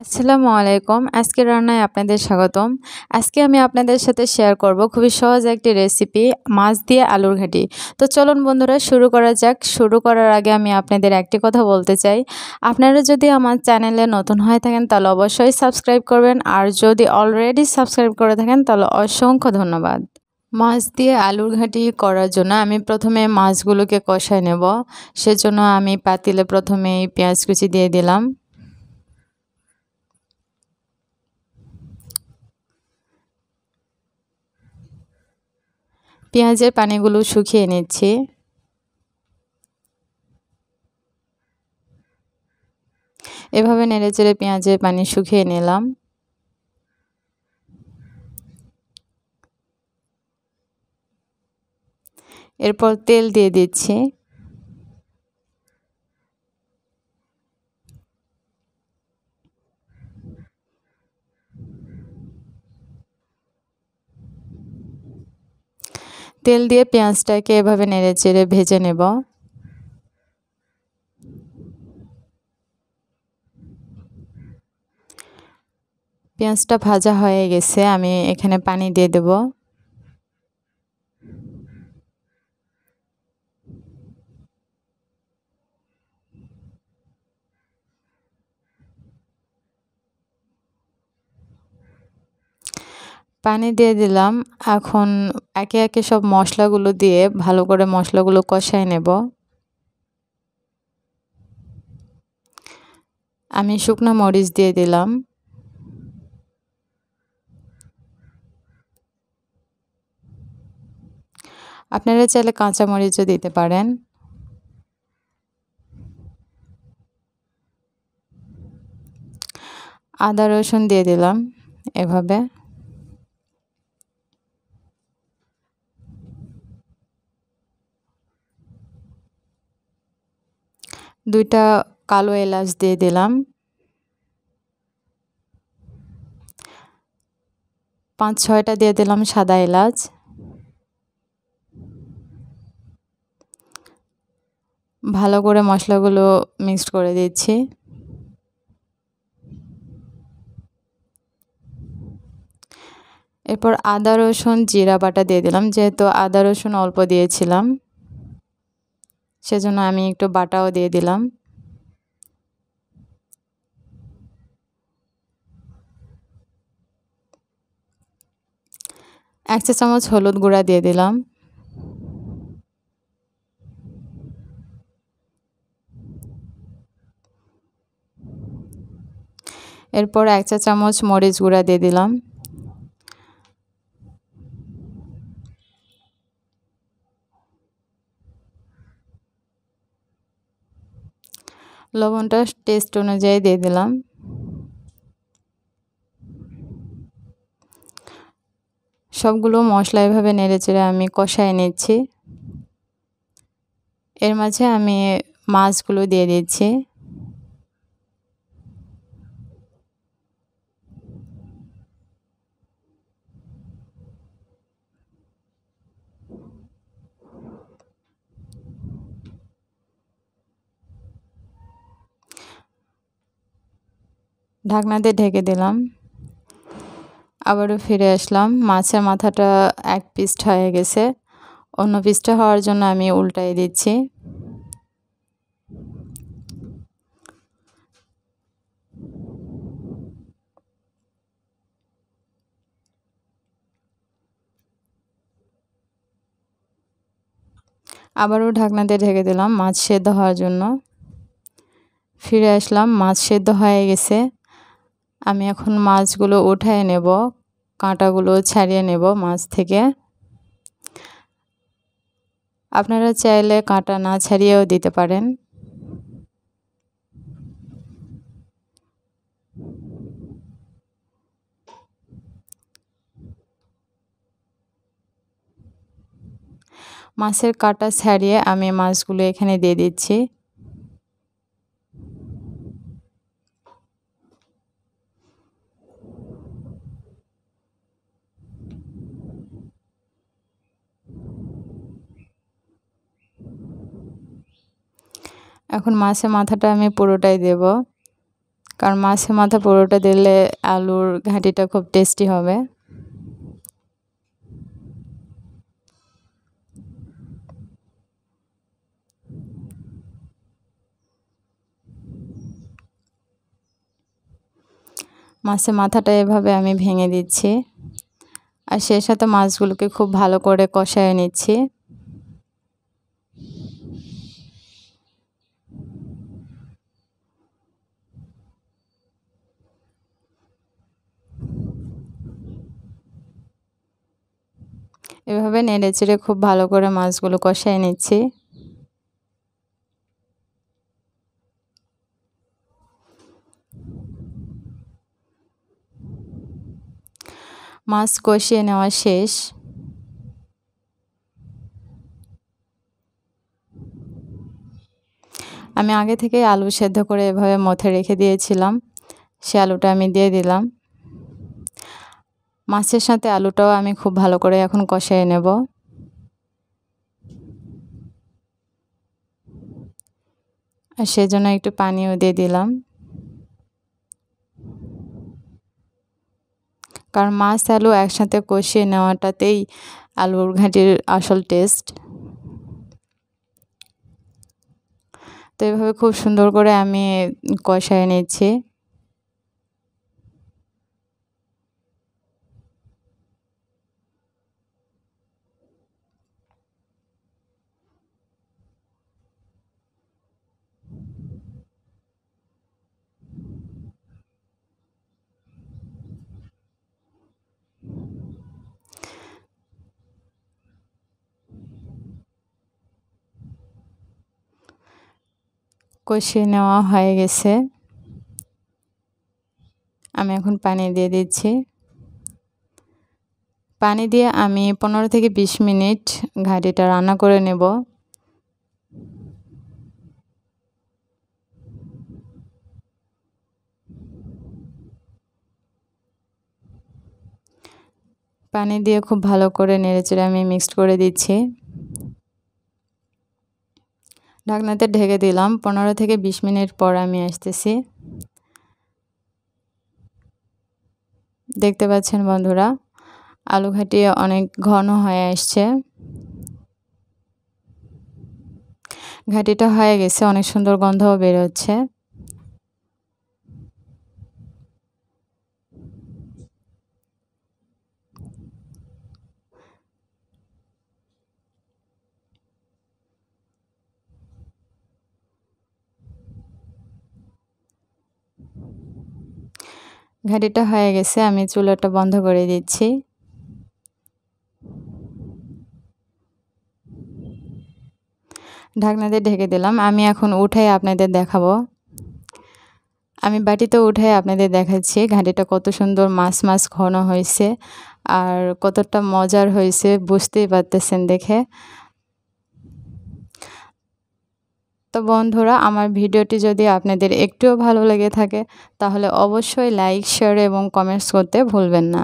আসসালামু আলাইকুম। আজকের রান্নায় আপনাদের স্বাগতম। আজকে আমি আপনাদের সাথে শেয়ার করব খুবই সহজ একটি রেসিপি, মাছ দিয়ে আলুর ঘাঁটি। তো চলুন বন্ধুরা শুরু করা যাক। শুরু করার আগে আমি আপনাদের একটি কথা বলতে চাই। আপনারা যদি আমার চ্যানেলে নতুন হয়ে থাকেন তাহলে অবশ্যই সাবস্ক্রাইব করবেন, আর যদি অলরেডি সাবস্ক্রাইব করে থাকেন তাহলে অসংখ্য ধন্যবাদ। মাছ দিয়ে আলুর ঘাঁটি করার জন্য আমি প্রথমে মাছগুলোকে কষায় নেব। সেজন্য আমি পাতিলে প্রথমেই পেঁয়াজ কুচি দিয়ে দিলাম। পেঁয়াজের পানিগুলো শুকিয়ে নিচ্ছি। এভাবে নেড়েচেড়ে পেঁয়াজের পানি শুকিয়ে নিলাম। এরপর তেল দিয়ে দিচ্ছি। তেল দিয়ে পেঁয়াজটাকে এভাবে নেড়েচেড়ে ভেজে নেব। পেঁয়াজটা ভাজা হয়ে গেছে, আমি এখানে পানি দিয়ে দেব। পানি দিয়ে দিলাম। এখন একে একে সব মশলাগুলো দিয়ে ভালো করে মশলাগুলো কষায় নেব। আমি শুকনো মরিচ দিয়ে দিলাম। আপনারা চাইলে কাঁচা মরিচও দিতে পারেন। আদা রসুন দিয়ে দিলাম এভাবে। দুইটা কালো এলাচ দিয়ে দিলাম। ৫-৬টা দিয়ে দিলাম সাদা এলাচ। ভালো করে মশলাগুলো মিক্সড করে দিচ্ছি। এরপর আদা রসুন জিরা বাটা দিয়ে দিলাম। যেহেতু আদা রসুন অল্প দিয়েছিলাম সেজন্য আমি একটু বাটাও দিয়ে দিলাম। এক চা চামচ হলুদ গুঁড়া দিয়ে দিলাম। এরপর ১ চা চামচ মরিচ গুঁড়া দিয়ে দিলাম। লবণটা টেস্ট অনুযায়ী দিয়ে দিলাম। সবগুলো মশলা এভাবে নেড়েচেড়ে আমি কষায় নিচ্ছি। এর মাঝে আমি মাছগুলো দিয়ে দিচ্ছি। ঢাকনা দিয়ে ঢেকে দিলাম। আবারও ফিরে আসলাম। মাছের মাথাটা এক পিস হয়ে গেছে। অন্য পিসটা হওয়ার জন্য আমি উল্টাই দিচ্ছি। আবারও ঢাকনা দিয়ে ঢেকে দিলাম মাছ সেদ্ধ হওয়ার জন্য। ফিরে আসলাম, মাছ সেদ্ধ হয়ে গেছে। আমি এখন মাছগুলো উঠায় নেব, কাঁটাগুলো ছাড়িয়ে নেব মাছ থেকে। আপনারা চাইলে কাঁটা না ছাড়িয়েও দিতে পারেন। মাছের কাঁটা ছাড়িয়ে আমি মাছগুলো এখানে দিয়ে দিচ্ছি। এখন মাছের মাথাটা আমি পুরোটাই দেব। কারণ মাছের মাথা পুরোটা দিলে আলুর ঘাঁটিটা খুব টেস্টি হবে। মাছের মাথাটা এভাবে আমি ভেঙে দিচ্ছি আর সেই সাথে মাছগুলোকে খুব ভালো করে কষায় নিচ্ছি। এভাবে নেড়েচেড়ে খুব ভালো করে মাছগুলো কষায় নিচ্ছি। মাছ কষিয়ে নেওয়া শেষ। আমি আগে থেকে আলু সেদ্ধ করে এভাবে মথে রেখে দিয়েছিলাম, সে আলুটা আমি দিয়ে দিলাম। মাছের সাথে আলুটাও আমি খুব ভালো করে এখন কষিয়ে নেব। আর সেজন্য একটু পানিও দিয়ে দিলাম, কারণ মাছ আলু একসাথে কষিয়ে নেওয়াটাতেই আলুর ঘাঁটির আসল টেস্ট। তো এভাবে খুব সুন্দর করে আমি কষায় নিচ্ছি। কষিয়ে নেওয়া হয়ে গেছে, আমি এখন পানি দিয়ে দিচ্ছি। পানি দিয়ে আমি 15 থেকে 20 মিনিট ঘাঁটিটা রান্না করে নেব। পানি দিয়ে খুব ভালো করে নেড়েচেড়ে আমি মিক্সড করে দিচ্ছি। ঢাকনাতে ঢেকে দিলাম। 15 থেকে 20 মিনিট পর আমি আসতেছি। দেখতে পাচ্ছেন বন্ধুরা, আলু ঘাঁটি অনেক ঘন হয়ে আসছে। ঘাঁটিটা হয়ে গেছে, অনেক সুন্দর গন্ধও বের হচ্ছে। ঘাঁটিটা হয়ে গেছে, আমি চুলাটা বন্ধ করে দিচ্ছি। ঢাকনা দিয়ে ঢেকে দিলাম। আমি এখন উঠাই আপনাদের দেখাবো। আমি বাটিতে উঠাই আপনাদের দেখাচ্ছি ঘাঁটিটা কত সুন্দর মাছ মাছ ঘন হয়েছে আর কতটা মজার হয়েছে বুঝতেই পারতেছেন দেখে। তো বন্ধুরা, আমার ভিডিওটি যদি আপনাদের একটুও ভালো লেগে থাকে তাহলে অবশ্যই লাইক, শেয়ার এবং কমেন্টস করতে ভুলবেন না।